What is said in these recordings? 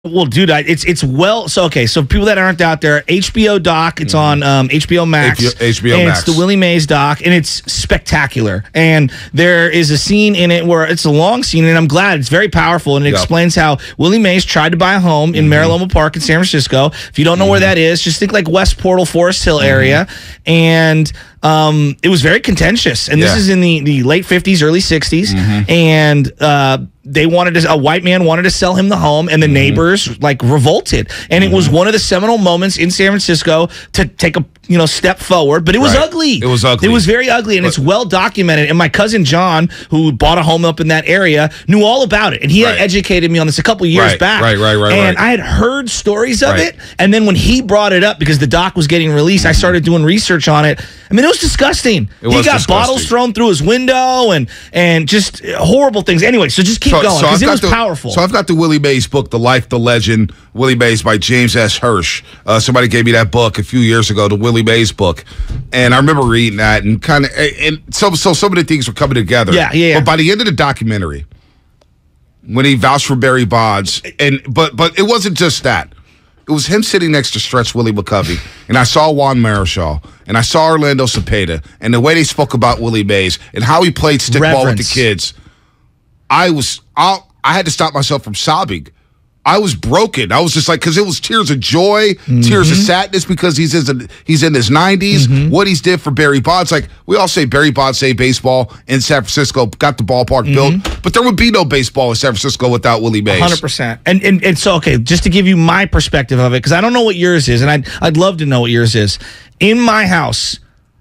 Well, dude, it's well. So okay, so people that aren't out there, HBO doc. It's on HBO Max. HBO Max. It's the Willie Mays doc, and it's spectacular. And there is a scene in it where it's a long scene, and I'm glad it's very powerful, and it explains how Willie Mays tried to buy a home in Mariloma Park in San Francisco. If you don't know where that is, just think like West Portal, Forest Hill area, and it was very contentious. And this is in the late 50s, early 60s, and they wanted a white man wanted to sell him the home, and the neighbors like revolted. And it was one of the seminal moments in San Francisco to take a step forward. But it was ugly. It was ugly. It was very ugly, and it's well documented. And my cousin John, who bought a home up in that area, knew all about it, and he had educated me on this a couple years back. And I had heard stories of it, and then when he brought it up because the doc was getting released, I started doing research on it. I mean, it was disgusting. He got bottles thrown through his window and just horrible things. Anyway, so just keep going because it was powerful. So I've got the Willie Mays book, The Life, the Legend, Willie Mays by James S. Hirsch. Somebody gave me that book a few years ago, the Willie Mays book, and I remember reading that and so some of the things were coming together. Yeah. But by the end of the documentary, when he vouched for Barry Bonds, but it wasn't just that. It was him sitting next to Stretch Willie McCovey, and I saw Juan Marichal, and I saw Orlando Cepeda, and the way they spoke about Willie Mays and how he played stickball with the kids. I had to stop myself from sobbing. I was broken. I was just like, because it was tears of joy, tears of sadness because he's in his 90s. What he's did for Barry Bonds. Like, we all say Barry Bonds saved baseball in San Francisco, got the ballpark built, but there would be no baseball in San Francisco without Willie Mays. 100%. And so, okay, just to give you my perspective of it, because I don't know what yours is, and I'd love to know what yours is. In my house,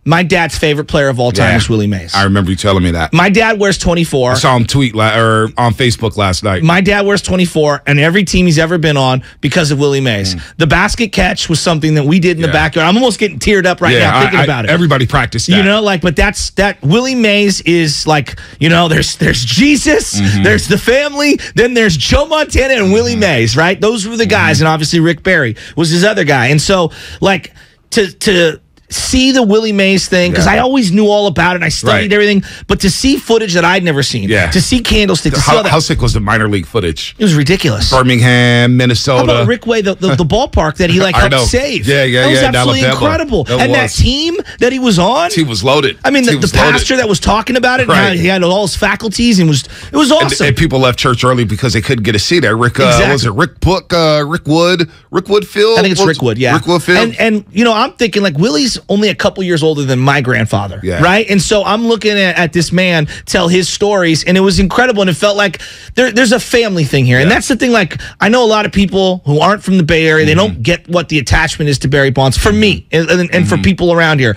my dad's favorite player of all time is Willie Mays. I remember you telling me that. My dad wears 24. I saw him tweet on Facebook last night. My dad wears 24, and every team he's ever been on because of Willie Mays. The basket catch was something that we did in the backyard. I'm almost getting teared up right now thinking about it. Everybody practiced that. But that Willie Mays is like, there's Jesus, there's the family, then there's Joe Montana and Willie Mays, right? Those were the guys, and obviously Rick Barry was his other guy. And so, like, to see the Willie Mays thing, because I always knew all about it, and I studied everything, but to see footage that I'd never seen, to see Candlestick, to see all that. How sick was the minor league footage? It was ridiculous. Birmingham, Minnesota. How about Rick Way, the ballpark that he helped save? That was absolutely incredible. That team that he was on. The team was loaded. I mean, the pastor that was talking about it, and he had all his faculties, and it was awesome. And people left church early because they couldn't get a seat there. Was it Rick Wood Field? I think it's Rick Wood, Rick Wood Field. And I'm thinking, like, Willie's only a couple years older than my grandfather, right? And so I'm looking at this man tell his stories, and it was incredible, and it felt like there's a family thing here. And that's the thing, like, I know a lot of people who aren't from the Bay Area, they don't get what the attachment is to Barry Bonds. For me, and for people around here,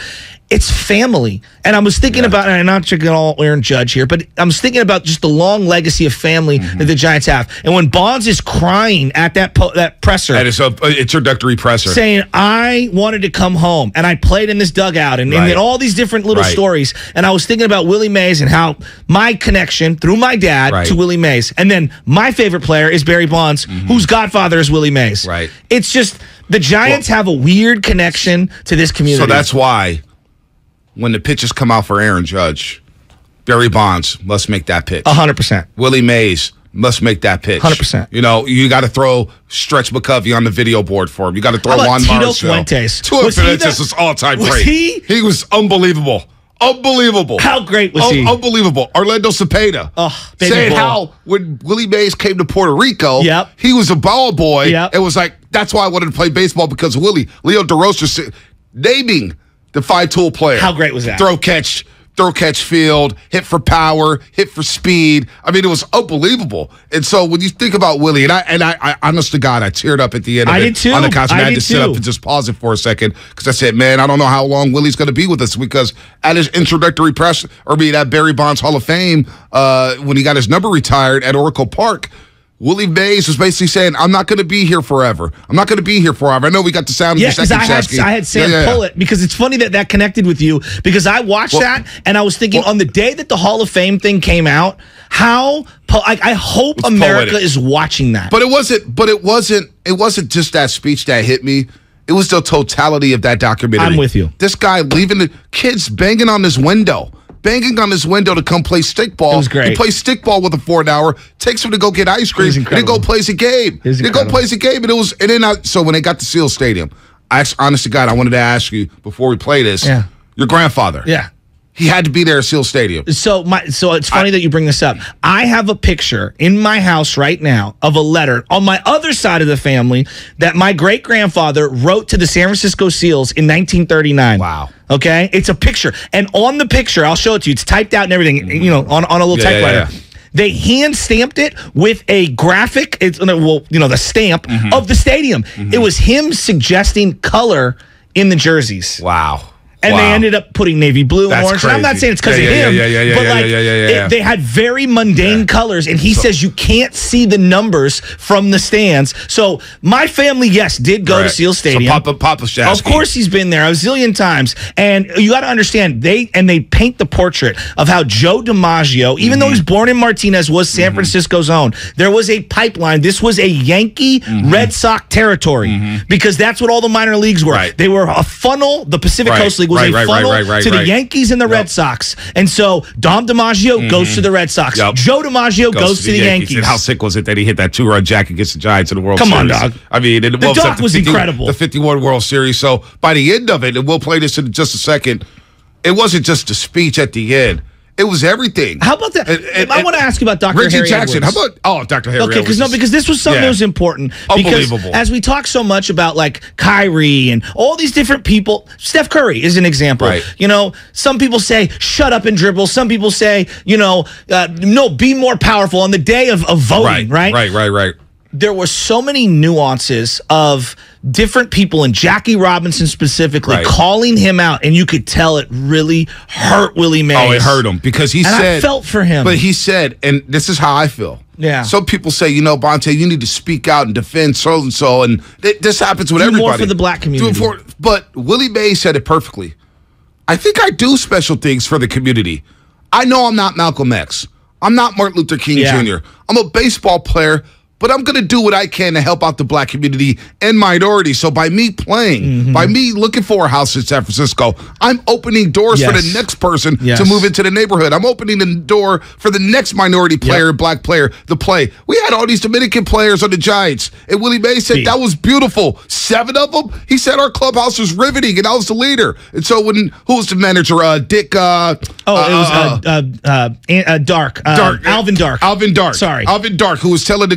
it's family. And I was thinking about, and I'm not trying to all Aaron Judge here, but I was thinking about just the long legacy of family that the Giants have. And when Bonds is crying at that presser, at his introductory presser, saying, I wanted to come home, and I played in this dugout, and all these different little stories. And I was thinking about Willie Mays and how my connection through my dad to Willie Mays. And then my favorite player is Barry Bonds, whose godfather is Willie Mays. Right. It's just, the Giants have a weird connection to this community. So that's why when the pitches come out for Aaron Judge, Barry Bonds must make that pitch. 100%. Willie Mays must make that pitch. 100%. You got to throw Stretch McCovey on the video board for him. You got to throw Juan Tito Marichal. Fuentes. Tito Fuentes was all-time great. He was unbelievable. Unbelievable. How great was he? Unbelievable. Orlando Cepeda. Saying how when Willie Mays came to Puerto Rico, he was a ball boy. It was like, that's why I wanted to play baseball, because of Willie. Leo DeRosa naming the five-tool player. How great was that? Throw, catch, field, hit for power, hit for speed. I mean, it was unbelievable. And so when you think about Willie, and I honest to God, I teared up at the end of it. I did too. On the couch, and I had to sit up and just pause it for a second, because I said, man, I don't know how long Willie's going to be with us, because at his introductory press, at Barry Bonds Hall of Fame, when he got his number retired at Oracle Park, Willie Mays was basically saying, I'm not going to be here forever. I'm not going to be here forever. I know we got the sound of the second Chesky. I had Sam pull it, because it's funny that connected with you, because I watched that, and I was thinking on the day that the Hall of Fame thing came out, I hope America is watching that. But it wasn't just that speech that hit me. It was the totality of that documentary. I'm with you. This guy leaving the kids banging on his window. banging on his window to come play stickball. It was great. He plays stickball with him for an hour, takes him to go get ice cream, and then go plays a game. So when they got to Seal Stadium, honest to God, I wanted to ask you before we play this. Yeah. Your grandfather. Yeah. He had to be there at Seal Stadium. So it's funny that you bring this up. I have a picture in my house right now of a letter on my other side of the family that my great-grandfather wrote to the San Francisco Seals in 1939. Wow. Okay? It's a picture. And on the picture, I'll show it to you. It's typed out and everything, on a little typewriter. Yeah. They hand stamped it with a graphic, the stamp of the stadium. It was him suggesting color in the jerseys. Wow. And they ended up putting navy blue and orange. Crazy. And I'm not saying it's because of him, but they had very mundane colors. And he says you can't see the numbers from the stands. So my family, yes, did go to Seal Stadium. So Papa Shasky. Of course he's been there a zillion times. And you got to understand, they paint the portrait of how Joe DiMaggio, even though he was born in Martinez, was San Francisco's own. There was a pipeline. This was a Yankee Red Sox territory because that's what all the minor leagues were. Right. They were a funnel. The Pacific Coast League was a funnel to the Yankees and the Red Sox. And so Dom DiMaggio goes to the Red Sox. Joe DiMaggio goes to the Yankees. And how sick was it that he hit that 2-run jack against the Giants in the World Come Series? on, dog. I mean, the doc was incredible. The 51 World Series. So by the end of it, and we'll play this in just a second, it wasn't just a speech at the end. It was everything. How about that? I want to ask you about Dr. Reggie Harry Jackson. Edwards. How about Dr. Harry Edwards? Because this was something that was important. Unbelievable. Because as we talk so much about like Kyrie and all these different people, Steph Curry is an example. Right. Some people say shut up and dribble. Some people say no, be more powerful on the day of voting. Right. There were so many nuances of different people, and Jackie Robinson specifically, calling him out, and you could tell it really hurt Willie Mays. Oh, it hurt him because he said, I felt for him. But he said, and this is how I feel. Yeah. Some people say, Bonte, you need to speak out and defend so-and-so, and this happens with everybody. Do more for the black community. But Willie Mays said it perfectly. I think I do special things for the community. I know I'm not Malcolm X. I'm not Martin Luther King Jr. I'm a baseball player, but I'm going to do what I can to help out the black community and minorities. So by me playing, by me looking for a house in San Francisco, I'm opening doors for the next person to move into the neighborhood. I'm opening the door for the next minority player, black player, to play. We had all these Dominican players on the Giants, and Willie Mays said that was beautiful. 7 of them. He said our clubhouse was riveting, and I was the leader. And so who was the manager? Dick. It was Dark. Alvin Dark. Alvin Dark. Sorry. Alvin Dark, who was telling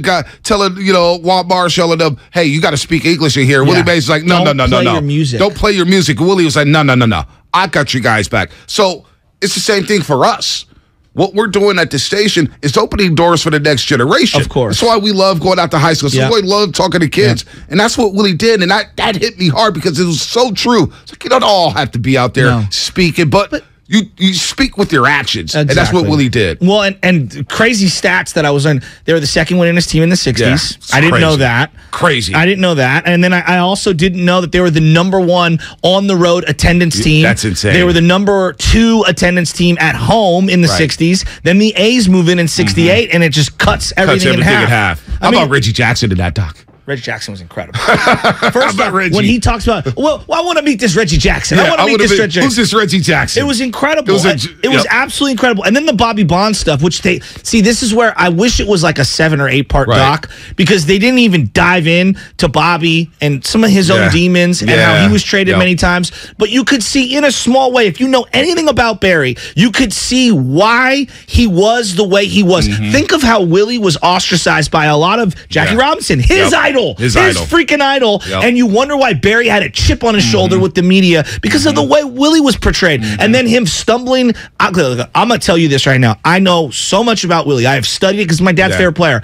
Walt Marshall and them, hey, you got to speak English in here. Willie Mays was like, no. Don't play your music. Don't play your music. Willie was like, no. I got you guys back. So it's the same thing for us. What we're doing at the station is opening doors for the next generation. Of course. That's why we love going out to high school. That's why we love talking to kids. And that's what Willie did. And that hit me hard because it was so true. It's like you don't all have to be out there speaking, but you speak with your actions. Exactly. And that's what Willie did. Well, and crazy stats that I was on. They were the second winningest team in the 60s. I didn't know that. Crazy. I didn't know that. And then I also didn't know that they were the #1 on-the-road attendance team. That's insane. They were the #2 attendance team at home in the 60s. Then the A's move in 68, and it just cuts everything in half. How about Reggie Jackson in that, Doc? Reggie Jackson was incredible. First off, when he talks about, I want to meet this Reggie Jackson. I want to meet this Reggie Jackson. Who's this Reggie Jackson? It was incredible. It was absolutely incredible. And then the Bobby Bonds stuff, which this is where I wish it was like a 7 or 8 part doc, because they didn't even dive in to Bobby and some of his own demons and how he was traded many times. But you could see in a small way, if you know anything about Barry, you could see why he was the way he was. Think of how Willie was ostracized by a lot of Jackie Robinson, his idol. His freaking idol. And you wonder why Barry had a chip on his shoulder with the media because of the way Willie was portrayed. And then him stumbling. I'm going to tell you this right now. I know so much about Willie. I have studied it because my dad's favorite player.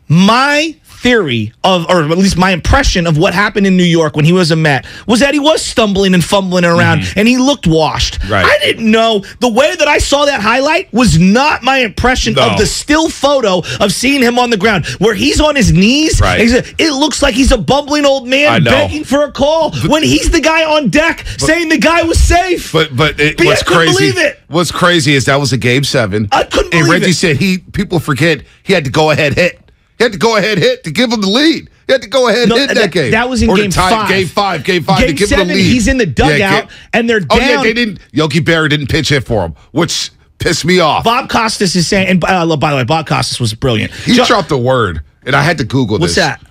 My theory or at least my impression of what happened in New York when he was a Met was that he was stumbling and fumbling around and he looked washed. I didn't know the way that I saw that highlight was not my impression of the still photo of seeing him on the ground where he's on his knees. It looks like he's a bumbling old man begging for a call when he's the guy on deck saying the guy was safe. But what's crazy? What's crazy is that was a Game 7. I couldn't believe it. And Reggie said people forget he had to go ahead hit. He had to go ahead hit to give him the lead. He had to go ahead and hit that game. That was in Game 5. Game 5 Game to give 7, him a lead. he's in the dugout, and they're down. Oh, yeah, they didn't. Yogi Berra didn't pitch hit for him, which pissed me off. Bob Costas is saying, and by the way, Bob Costas was brilliant. He dropped a word, and I had to Google this. What's that?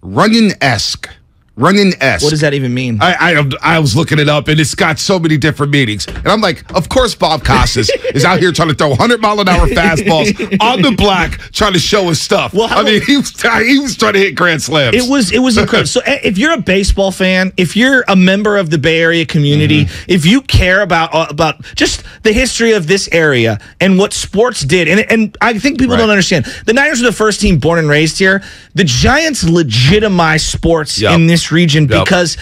Runyon-esque. Runyon-esque. What does that even mean? I was looking it up, and it's got so many different meanings. And I'm like, of course Bob Costas is out here trying to throw 100-mile-an-hour fastballs on the black, trying to show his stuff. Well, I mean, he was trying to hit grand slams. It was incredible. So if you're a baseball fan, if you're a member of the Bay Area community, if you care about just the history of this area and what sports did, and I think people don't understand, the Niners were the first team born and raised here. The Giants legitimized sports in this region because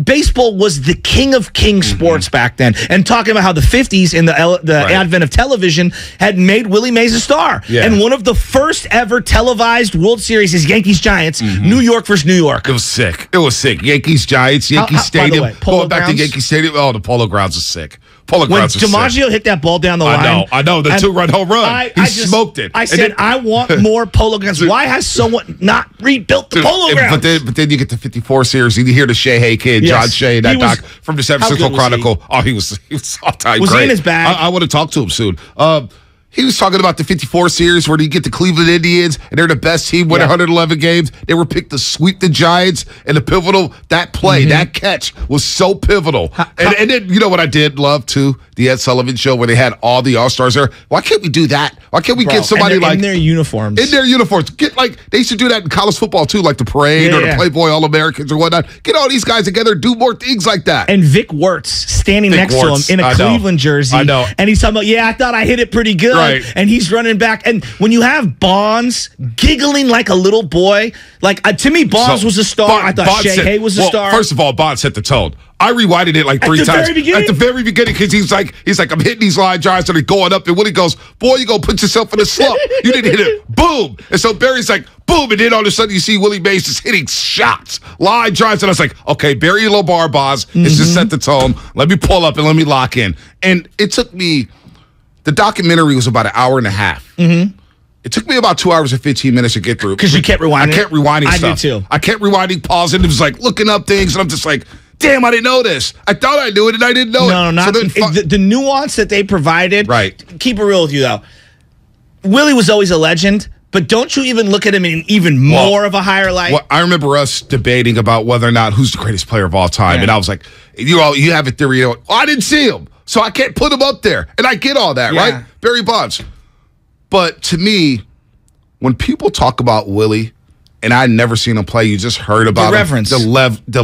baseball was the king of king sports back then. And talking about how the 50s and the advent of television had made Willie Mays a star. And one of the first ever televised World Series is Yankees-Giants, New York versus New York. It was sick. It was sick. Yankees-Giants, Yankee Stadium. By the way, going back to Yankee Stadium. Oh, the Polo Grounds is sick. When DiMaggio hit that ball down the line. I know. The 2-run home run. He smoked it. I said, I want more Polo Grounds. Why has someone not rebuilt the Polo Grounds? But then you get the 54 series, and you hear the Shea kid, John Shea, that doc from the San Francisco Chronicle. Oh, he was all-time great. Was he in his bag? I want to talk to him soon. He was talking about the 54 series where you get the Cleveland Indians, and they're the best team, win 111 games. They were picked to sweep the Giants, and the pivotal, that play, that catch was so pivotal. And then, you know what I did love, too? The Ed Sullivan Show where they had all the All-Stars there. Why can't we do that? Why can't we get somebody like... in their uniforms. In their uniforms. Get they used to do that in college football, too, like the parade or the Playboy All-Americans or whatnot. Get all these guys together, do more things like that. And Vic Wirtz standing next to him in a Cleveland jersey. I know. And he's talking about, I thought I hit it pretty good. Right. And he's running back. And when you have Bonds giggling like a little boy, to me, Bonds was a star. I thought Shea Hay was a star. First of all, Bonds set the tone. I rewinded it like 3 times. At the very beginning, because he's like, I'm hitting these line drives and they're going up. And Willie goes, boy, you gonna put yourself in a slump. You didn't hit it. Boom. And so Barry's like, boom. And then all of a sudden you see Willie Mays just hitting shots, line drives. And I was like, okay, Barry Lobar-Boz has just set the tone. Let me pull up and let me lock in. And it took me, the documentary was about an hour and a half. It took me about 2 hours and 15 minutes to get through. Because you kept rewinding? I kept rewinding stuff. I did too. I kept rewinding, pausing. It was like looking up things. And I'm just like, damn, I didn't know this. I thought I knew it, and I didn't know it. No, not the nuance that they provided. Right. Keep it real with you, though. Willie was always a legend, but don't you even look at him in even more of a higher light? Well, I remember us debating about whether or not who's the greatest player of all time, and I was like, you have a theory. I didn't see him, so I can't put him up there. And I get all that, right? Barry Bonds. But to me, when people talk about Willie, and I never seen him play. You just heard about the reverence, the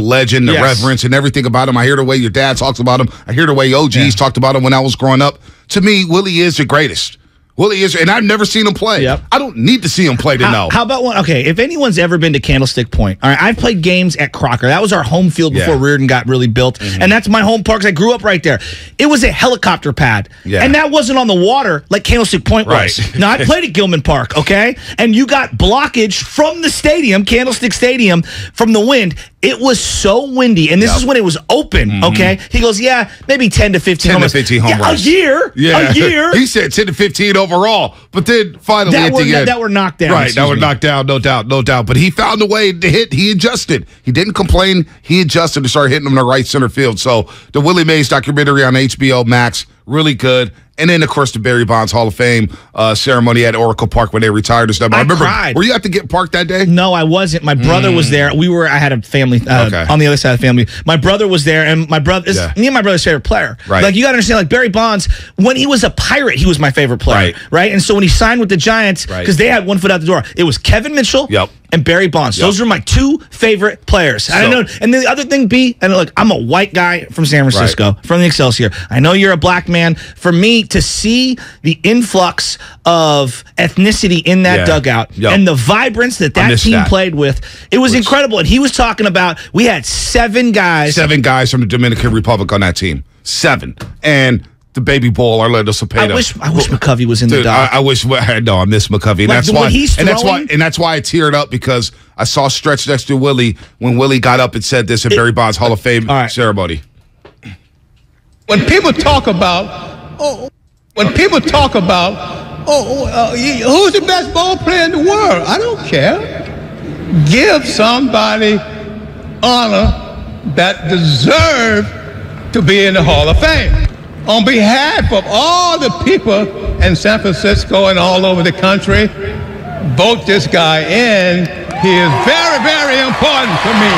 legend, the reverence, and everything about him. I hear the way your dad talks about him. I hear the way OGs talked about him when I was growing up. To me, Willie is the greatest. Willie is, and I've never seen him play. I don't need to see him play to know. How about one? Okay, if anyone's ever been to Candlestick Point, all right, I've played games at Crocker. That was our home field before Reardon got really built, and that's my home park because I grew up right there. It was a helicopter pad, and that wasn't on the water like Candlestick Point was. Now, I played at Gilman Park, okay, and you got blockage from the stadium, Candlestick Stadium, from the wind. It was so windy, and this is when it was open, okay? He goes, maybe 10 to 15 10 to 15 home runs. A year. A year. He said 10 to 15 overall, but then finally at the end. That were knocked down. Right, that were knocked down, no doubt. But he found a way to hit. He adjusted. He didn't complain. He adjusted to start hitting them to right center field. So the Willie Mays documentary on HBO Max, really good. And then, of course, the Barry Bonds Hall of Fame ceremony at Oracle Park when they retired and stuff. I remember, cried. Were you at the Get Park that day? No, I wasn't. My brother was there. I had a family on the other side of the family. My brother was there, and my brother is me and my brother's favorite player. Right. Like, you got to understand, like, Barry Bonds, when he was a Pirate, he was my favorite player. Right? And so when he signed with the Giants, because they had one foot out the door, it was Kevin Mitchell and Barry Bonds. Those were my two favorite players. I know. And the other thing, and look, I'm a white guy from San Francisco, from the Excelsior. I know you're a black man. For me to see the influx of ethnicity in that dugout and the vibrance that team played with, it was incredible. And he was talking about, we had 7 guys. 7 guys from the Dominican Republic on that team. 7. And the baby bull, Orlando Cepeda. I wish McCovey was in the dog. I wish. No, I miss McCovey. And that's why I teared up, because I saw Stretch next to Willie when Willie got up and said this at Barry Bonds Hall of Fame ceremony. When people talk about, who's the best ball player in the world? I don't care. give somebody honor that deserve to be in the Hall of Fame. On behalf of all the people in San Francisco and all over the country, vote this guy in. He is very, very important to me.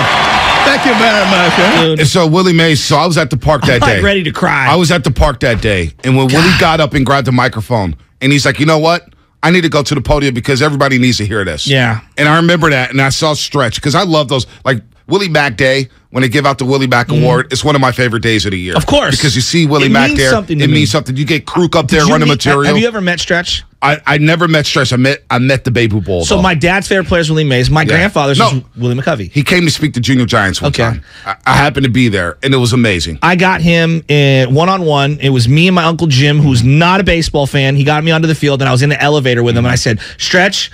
Thank you very much. And so Willie Mays, so I was at the park that day. I'm ready to cry. I was at the park that day, and when Willie got up and grabbed the microphone, and he's like, you know what? I need to go to the podium because everybody needs to hear this. Yeah. And I remember that, and I saw Stretch, because I love those, like Willie Mack Day, when they give out the Willie Mack Award, it's one of my favorite days of the year. Of course. Because you see Willie Mack there, it means something. You get Kruk up there running material. Have you ever met Stretch? I never met Stretch. I met the Baby Bull. So my dad's favorite player is Willie Mays. My grandfather's is Willie McCovey. He came to speak to Junior Giants one time. I happened to be there, and it was amazing. I got him one-on-one. It was me and my Uncle Jim, who's not a baseball fan. He got me onto the field, and I was in the elevator with him, and I said, Stretch,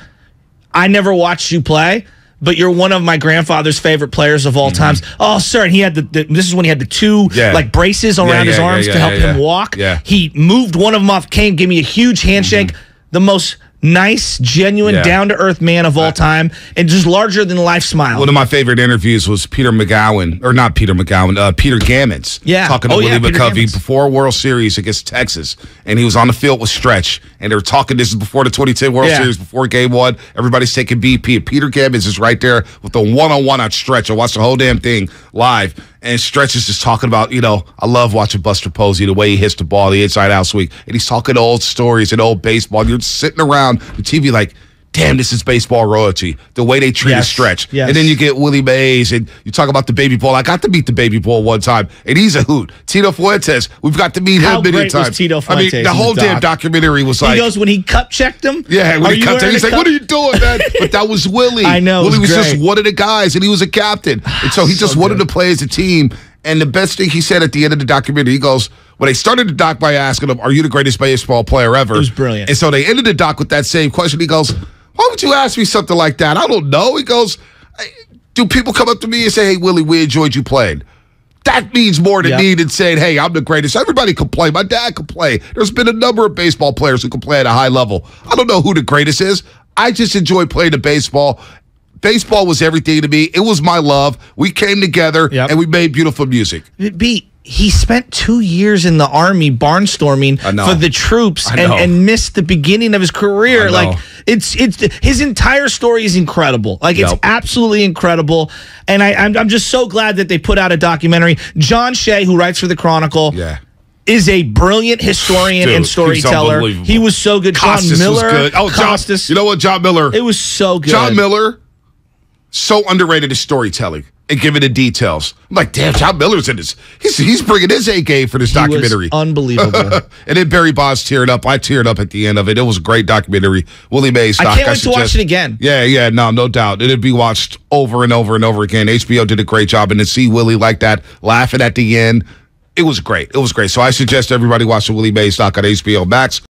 I never watched you play, but you're one of my grandfather's favorite players of all times. Oh, sir. And he had this is when he had the two like braces around his arms to help him walk. Yeah. He moved one of them off, gave me a huge handshake. The most nice, genuine, down-to-earth man of all time, and just larger-than-life smile. One of my favorite interviews was Peter Gammons. Talking to Willie McCovey before a World Series against Texas, and he was on the field with Stretch, and they were talking, this is before the 2010 World Series, before Game 1, everybody's taking BP, and Peter Gammons is right there with the one-on-one on Stretch. I watched the whole damn thing live, and Stretch is just talking about, I love watching Buster Posey, the way he hits the ball, the inside-out sweep, and he's talking old stories and old baseball, and you're just sitting around the TV like, damn, this is baseball royalty, the way they treat a Stretch. And then you get Willie Mays, and you talk about the Baby Bull. I got to meet the Baby Bull one time, and he's a hoot. Tito Fuentes, we've got to meet him many times. Was Tito Fuentes the whole damn documentary was like... He goes, when he cup-checked him? Yeah, when he cup-checked him, he's like, what are you doing, man? But that was Willie. I know, Willie was just one of the guys, and he was a captain. And so he just wanted to play as a team. And the best thing he said at the end of the documentary, he goes, well, they started the doc by asking him, are you the greatest baseball player ever? It was brilliant. And so they ended the doc with that same question. He goes, why would you ask me something like that? I don't know. He goes, do people come up to me and say, hey, Willie, we enjoyed you playing? That means more to me than saying, hey, I'm the greatest. Everybody can play. My dad can play. There's been a number of baseball players who can play at a high level. I don't know who the greatest is. I just enjoy playing the baseball. Baseball was everything to me. It was my love. We came together, and we made beautiful music. He spent 2 years in the Army barnstorming for the troops and missed the beginning of his career. Like it's his entire story is incredible. Like it's absolutely incredible. And I'm just so glad that they put out a documentary. John Shea, who writes for the Chronicle, is a brilliant historian and storyteller. He was so good. Costas John Miller was good. Oh, Costas. You know what, John Miller? It was so good. John Miller, so underrated in storytelling and giving the details. I'm like, damn, John Miller's in this. He's bringing his A game for this documentary. Was unbelievable. And then Barry Bonds teared up. I teared up at the end of it. It was a great documentary. Willie Mays doc. I can't wait to watch it again. Yeah, no doubt. It'd be watched over and over and over again. HBO did a great job, and to see Willie like that, laughing at the end, it was great. It was great. So I suggest everybody watch the Willie Mays doc on HBO Max.